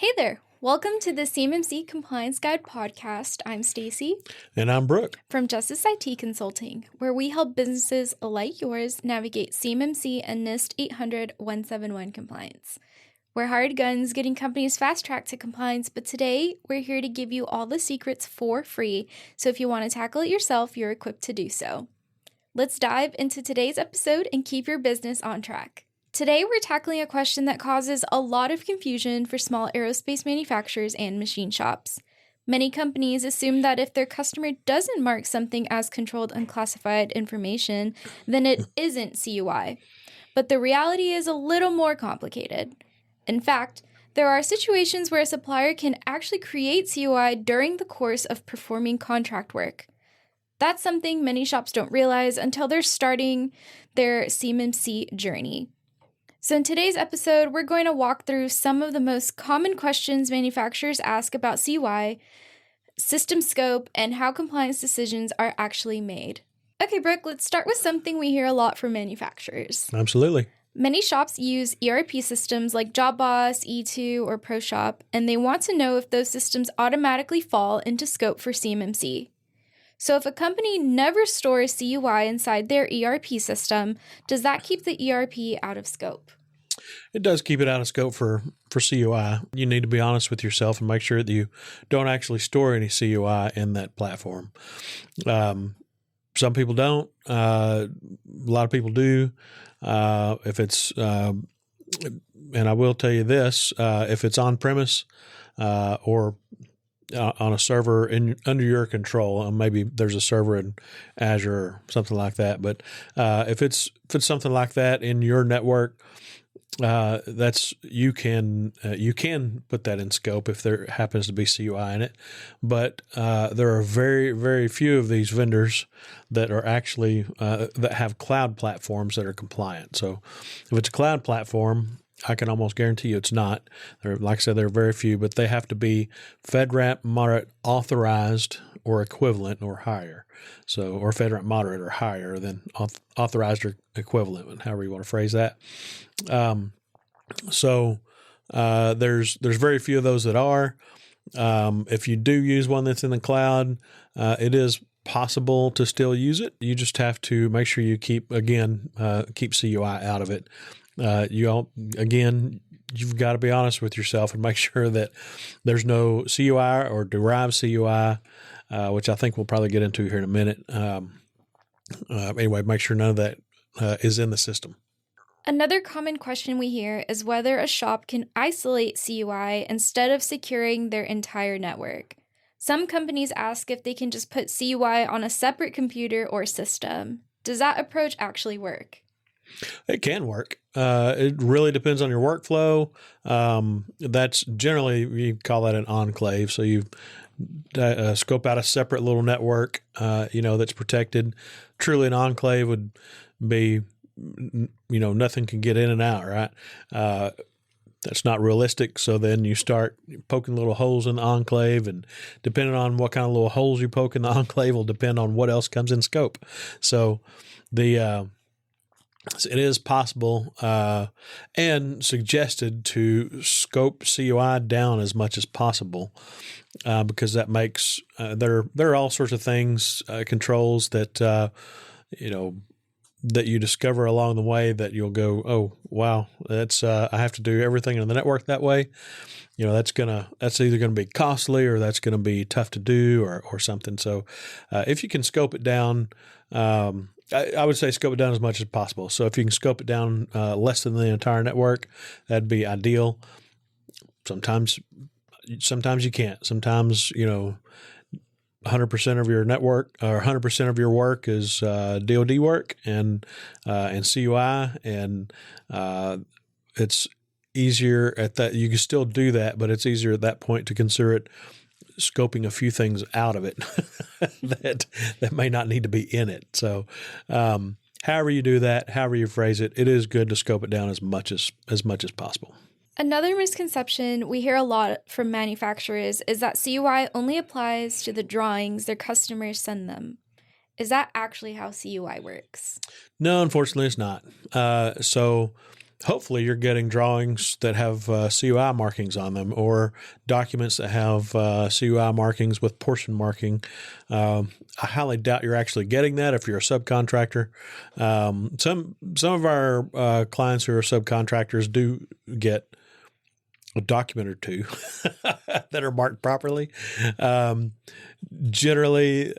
Hey there. Welcome to the CMMC Compliance Guide Podcast. I'm Stacy. And I'm Brooke. From Justice IT Consulting, where we help businesses like yours navigate CMMC and NIST 800-171 compliance. We're hired guns getting companies fast-tracked to compliance, but today we're here to give you all the secrets for free, so if you want to tackle it yourself, you're equipped to do so. Let's dive into today's episode and keep your business on track. Today, we're tackling a question that causes a lot of confusion for small aerospace manufacturers and machine shops. Many companies assume that if their customer doesn't mark something as controlled unclassified information, then it isn't CUI. But the reality is a little more complicated. In fact, there are situations where a supplier can actually create CUI during the course of performing contract work. That's something many shops don't realize until they're starting their CMMC journey. So in today's episode, we're going to walk through some of the most common questions manufacturers ask about CUI, system scope, and how compliance decisions are actually made. Okay, Brooke, let's start with something we hear a lot from manufacturers. Absolutely. Many shops use ERP systems like JobBoss, E2, or ProShop, and they want to know if those systems automatically fall into scope for CMMC. So if a company never stores CUI inside their ERP system, does that keep the ERP out of scope? It does keep it out of scope for CUI. You need to be honest with yourself and make sure that you don't actually store any CUI in that platform. Some people don't. A lot of people do. If it's, and I will tell you this, if it's on premise or on a server under your control, maybe there's a server in Azure or something like that. But if it's something like that in your network, you can put that in scope if there happens to be CUI in it. But there are very, very few of these vendors that are actually that have cloud platforms that are compliant. So if it's a cloud platform, I can almost guarantee you it's not. Like I said, there are very few, but they have to be FedRAMP moderate authorized or equivalent or higher. So, or FedRAMP moderate or higher than authorized or equivalent, however you want to phrase that. There's very few of those that are. If you do use one that's in the cloud, it is possible to still use it. You just have to make sure you keep CUI out of it. You've got to be honest with yourself and make sure that there's no CUI or derived CUI, which I think we'll probably get into here in a minute. Anyway, make sure none of that is in the system. Another common question we hear is whether a shop can isolate CUI instead of securing their entire network. Some companies ask if they can just put CUI on a separate computer or system. Does that approach actually work? It can work. It really depends on your workflow. That's generally, you call that an enclave. So you scope out a separate little network, that's protected. Truly an enclave would be, nothing can get in and out, right? That's not realistic. So then you start poking little holes in the enclave, and depending on what kind of little holes you poke in the enclave will depend on what else comes in scope. So it is possible and suggested to scope CUI down as much as possible because that makes there are all sorts of things, controls that that you discover along the way that you'll go, oh wow, that's I have to do everything in the network that way. That's either gonna be costly or that's gonna be tough to do or something. So if you can scope it down. I would say scope it down as much as possible. So if you can scope it down less than the entire network, that'd be ideal. Sometimes you can't. Sometimes, 100% of your network or 100% of your work is DoD work and CUI, and it's easier at that. You can still do that, but it's easier at that point to consider it scoping a few things out of it that may not need to be in it. So, however you do that, however you phrase it, it is good to scope it down as much as possible. Another misconception we hear a lot from manufacturers is that CUI only applies to the drawings their customers send them. Is that actually how CUI works? No, unfortunately, it's not. So hopefully you're getting drawings that have CUI markings on them, or documents that have CUI markings with portion marking. I highly doubt you're actually getting that if you're a subcontractor. Some of our clients who are subcontractors do get a document or two that are marked properly. Generally,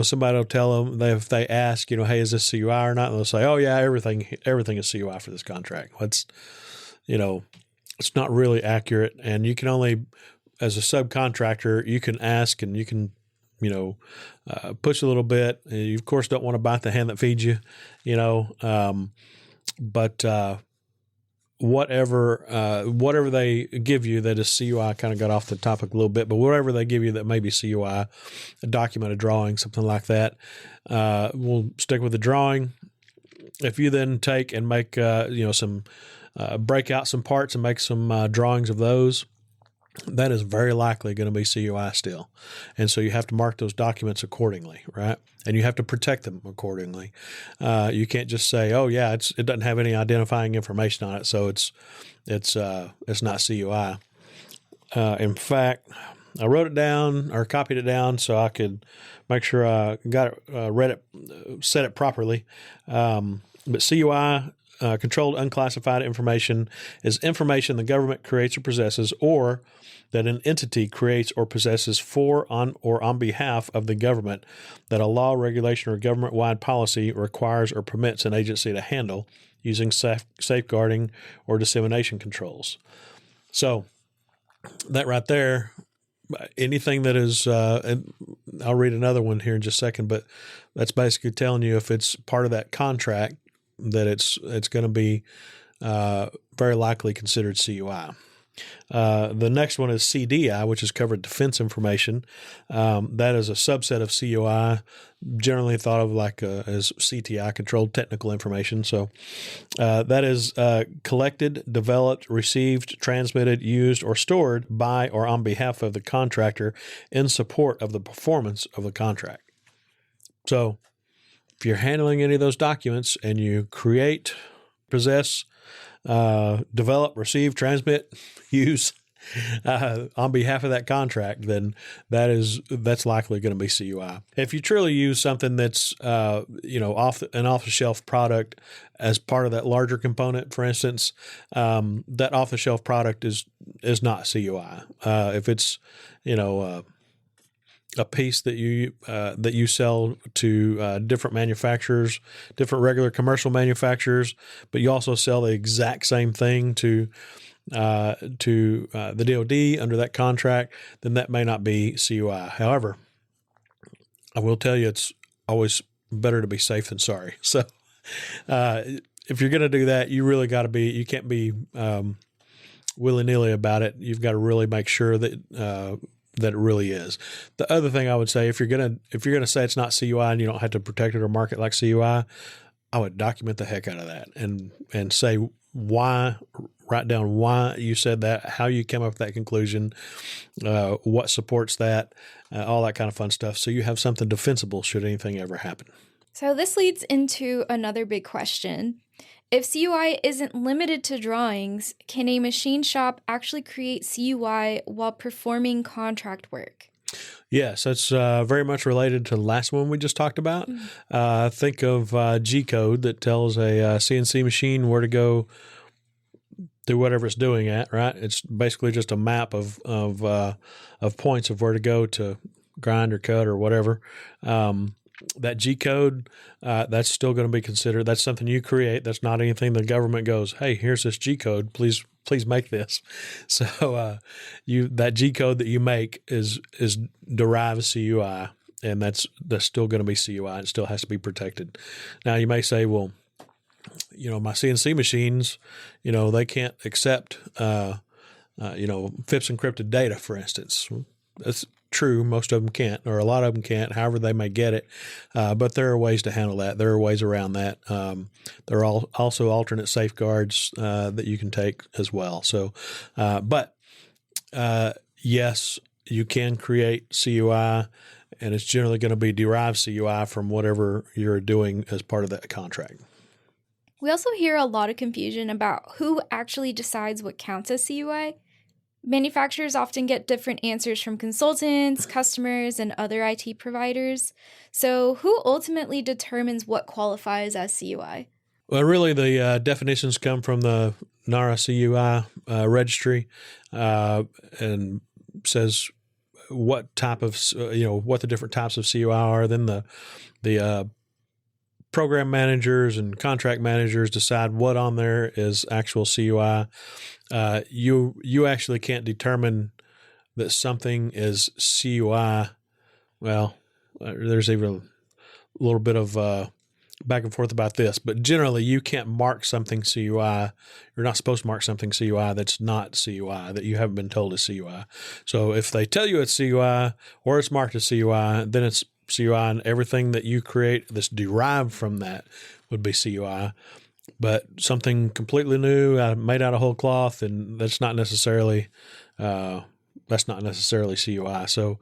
somebody will tell them if they ask, hey, is this CUI or not? And they'll say, oh yeah, everything is CUI for this contract. It's not really accurate. And you can only, as a subcontractor, you can ask and you can, push a little bit. You of course don't want to bite the hand that feeds you, but whatever they give you that is CUI, kind of got off the topic a little bit, but whatever they give you that may be CUI, a document, a drawing, something like that, we'll stick with the drawing. If you then take and make, break out some parts and make some drawings of those, that is very likely going to be CUI still. And so you have to mark those documents accordingly, right? And you have to protect them accordingly. You can't just say, oh yeah, it doesn't have any identifying information on it, so it's not CUI. In fact, I wrote it down or copied it down so I could make sure I got it, read it, said it properly. But CUI, controlled unclassified information, is information the government creates or possesses, or that an entity creates or possesses for, on, or on behalf of the government, that a law, regulation, or government-wide policy requires or permits an agency to handle using safeguarding or dissemination controls. So that right there, anything that is, and I'll read another one here in just a second, but that's basically telling you if it's part of that contract that it's going to be very likely considered CUI. The next one is CDI, which is covered defense information. That is a subset of CUI, generally thought of like as CTI, controlled technical information. So that is collected, developed, received, transmitted, used, or stored by or on behalf of the contractor in support of the performance of the contract. So if you're handling any of those documents and you create, possess, develop, receive, transmit, use on behalf of that contract, then that's likely going to be CUI. If you truly use something that's off the shelf product as part of that larger component, for instance, that off the shelf product is not CUI. If it's a piece that you sell to different manufacturers, different regular commercial manufacturers, but you also sell the exact same thing to the DoD under that contract, then that may not be CUI. However, I will tell you it's always better to be safe than sorry. So if you're going to do that, you really got to be. You can't be willy-nilly about it. You've got to really make sure that it really is. The other thing I would say, if you're gonna say it's not CUI and you don't have to protect it or mark it like CUI, I would document the heck out of that and say why. Write down why you said that, how you came up with that conclusion, what supports that, all that kind of fun stuff. So you have something defensible should anything ever happen. So this leads into another big question. If CUI isn't limited to drawings, can a machine shop actually create CUI while performing contract work? Yes, that's very much related to the last one we just talked about. Mm-hmm. Think of G code that tells a CNC machine where to go do whatever it's doing at, right? It's basically just a map of points of where to go to grind or cut or whatever. That G code, that's still going to be considered. That's something you create. That's not anything the government goes, hey, here's this G code. Please make this. So that G code that you make is derived CUI, and that's still going to be CUI. It still has to be protected. Now you may say, well, my CNC machines, they can't accept, FIPS encrypted data, for instance. That's true. Most of them can't, or a lot of them can't, however they may get it. But there are ways to handle that. There are ways around that. There are also alternate safeguards that you can take as well. So, yes, you can create CUI, and it's generally going to be derived CUI from whatever you're doing as part of that contract. We also hear a lot of confusion about who actually decides what counts as CUI. Manufacturers often get different answers from consultants, customers, and other IT providers. So, who ultimately determines what qualifies as CUI? Well, really, the definitions come from the NARA CUI registry and says what type of, what the different types of CUI are. Then the program managers and contract managers decide what on there is actual CUI. You actually can't determine that something is CUI. Well, there's even a little bit of back and forth about this, but generally you can't mark something CUI. You're not supposed to mark something CUI that's not CUI, that you haven't been told is CUI. So if they tell you it's CUI or it's marked as CUI, then it's CUI, and everything that you create that's derived from that would be CUI. But something completely new, made out of whole cloth, and that's not necessarily CUI. So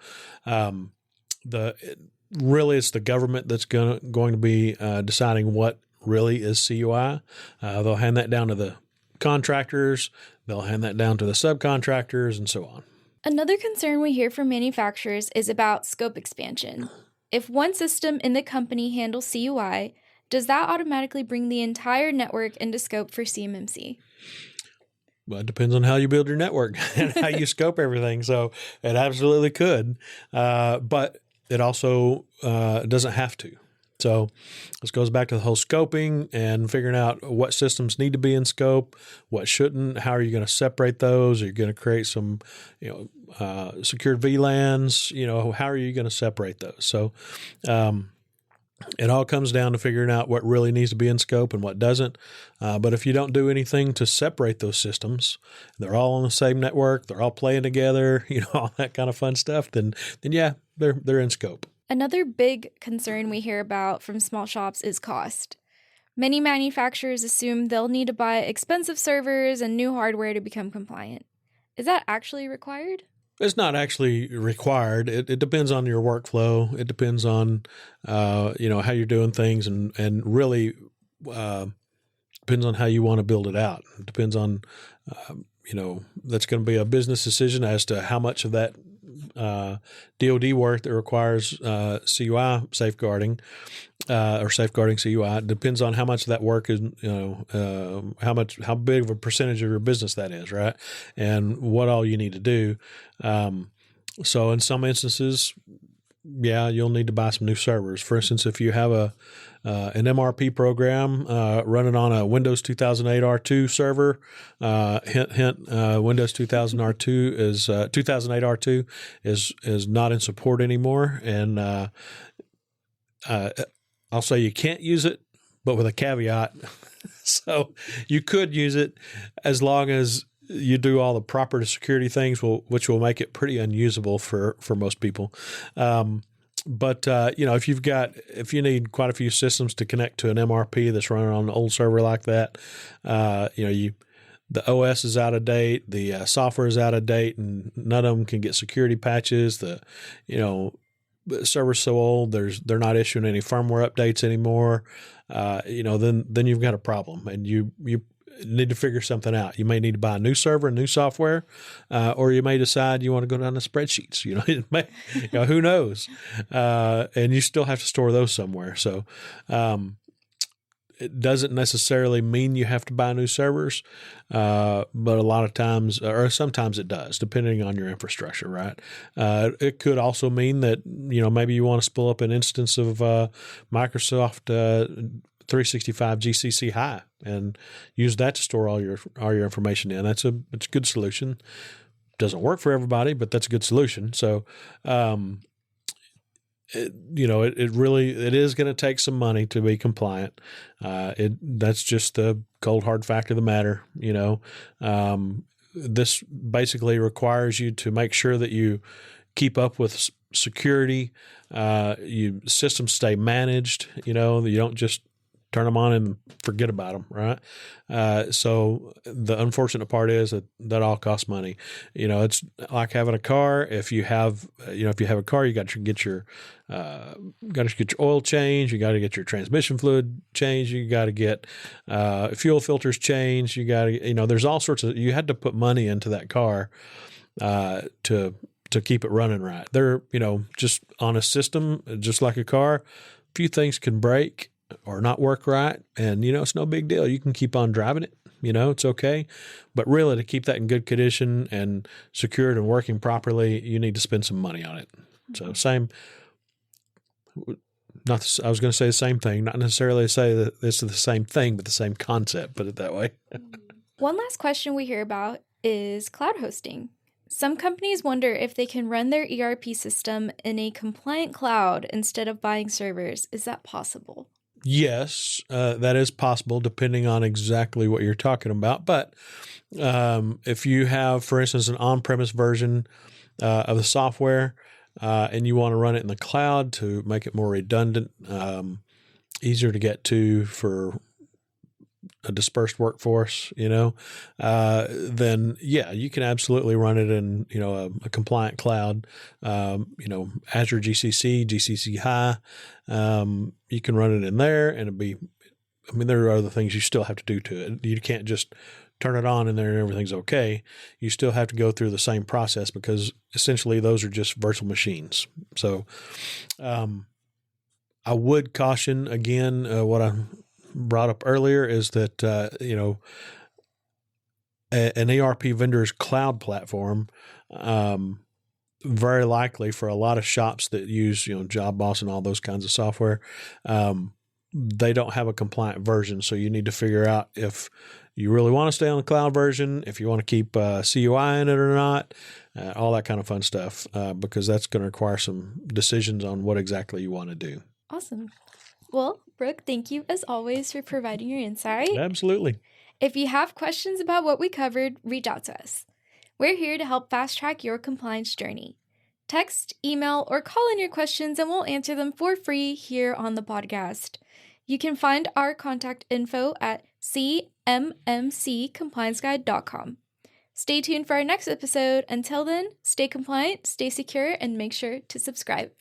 really it's the government that's going to be deciding what really is CUI. They'll hand that down to the contractors. They'll hand that down to the subcontractors, and so on. Another concern we hear from manufacturers is about scope expansion. If one system in the company handles CUI, does that automatically bring the entire network into scope for CMMC? Well, it depends on how you build your network and how you scope everything. So it absolutely could, but it also doesn't have to. So this goes back to the whole scoping and figuring out what systems need to be in scope, what shouldn't. How are you going to separate those? Are you going to create some, secured VLANs? How are you going to separate those? So it all comes down to figuring out what really needs to be in scope and what doesn't. But if you don't do anything to separate those systems, they're all on the same network, they're all playing together, all that kind of fun stuff, then yeah, they're in scope. Another big concern we hear about from small shops is cost. Many manufacturers assume they'll need to buy expensive servers and new hardware to become compliant. Is that actually required? It's not actually required. It depends on your workflow. It depends on, how you're doing things, and really depends on how you want to build it out. It depends on, that's going to be a business decision as to how much of that DoD work that requires CUI safeguarding or safeguarding CUI. It depends on how much of that work is, how big of a percentage of your business that is, right? And what all you need to do. So in some instances, yeah, you'll need to buy some new servers. For instance, if you have an MRP program running on a Windows 2008 R2 server, Windows 2008 R2 is not in support anymore, and I'll say you can't use it, but with a caveat. So you could use it as long as you do all the proper security things, which will make it pretty unusable for most people. But if you need quite a few systems to connect to an MRP that's running on an old server like that, the OS is out of date, the software is out of date, and none of them can get security patches. The server's so old, they're not issuing any firmware updates anymore. Then you've got a problem, and you need to figure something out. You may need to buy a new server, new software, or you may decide you want to go down to spreadsheets. Who knows? And you still have to store those somewhere. So it doesn't necessarily mean you have to buy new servers, but a lot of times, or sometimes it does, depending on your infrastructure, right? It could also mean that, maybe you want to spool up an instance of Microsoft 365 GCC High and use that to store all your information in. It's a good solution. Doesn't work for everybody, but that's a good solution. So, it is going to take some money to be compliant. That's just the cold hard fact of the matter. This basically requires you to make sure that you keep up with security. Systems stay managed. You don't just turn them on and forget about them, right? So the unfortunate part is that all costs money. It's like having a car. If you have a car, you got to get your oil changed. You got to get your transmission fluid changed. You got to get fuel filters changed. You got to, there's all sorts of. You had to put money into that car to keep it running right. They're, just on a system, just like a car. A few things can break or not work right, and it's no big deal. You can keep on driving it. It's okay. But really, to keep that in good condition and secured and working properly, you need to spend some money on it. So same. I was going to say the same thing, not necessarily say that this is the same thing, but the same concept. Put it that way. One last question we hear about is cloud hosting. Some companies wonder if they can run their ERP system in a compliant cloud instead of buying servers. Is that possible? Yes, that is possible depending on exactly what you're talking about. But if you have, for instance, an on-premise version of the software and you want to run it in the cloud to make it more redundant, easier to get to for a dispersed workforce, then yeah, you can absolutely run it in, a compliant cloud, Azure GCC High. You can run it in there and there are other things you still have to do to it. You can't just turn it on in there and everything's okay. You still have to go through the same process because essentially those are just virtual machines. So, I would caution again, what I brought up earlier is that, an ERP vendor's cloud platform, very likely for a lot of shops that use, Job Boss and all those kinds of software, they don't have a compliant version. So you need to figure out if you really want to stay on the cloud version, if you want to keep CUI in it or not, all that kind of fun stuff, because that's going to require some decisions on what exactly you want to do. Awesome. Well, Brooke, thank you as always for providing your insight. Absolutely. If you have questions about what we covered, reach out to us. We're here to help fast track your compliance journey. Text, email, or call in your questions and we'll answer them for free here on the podcast. You can find our contact info at CMMCComplianceGuide.com. Stay tuned for our next episode. Until then, stay compliant, stay secure, and make sure to subscribe.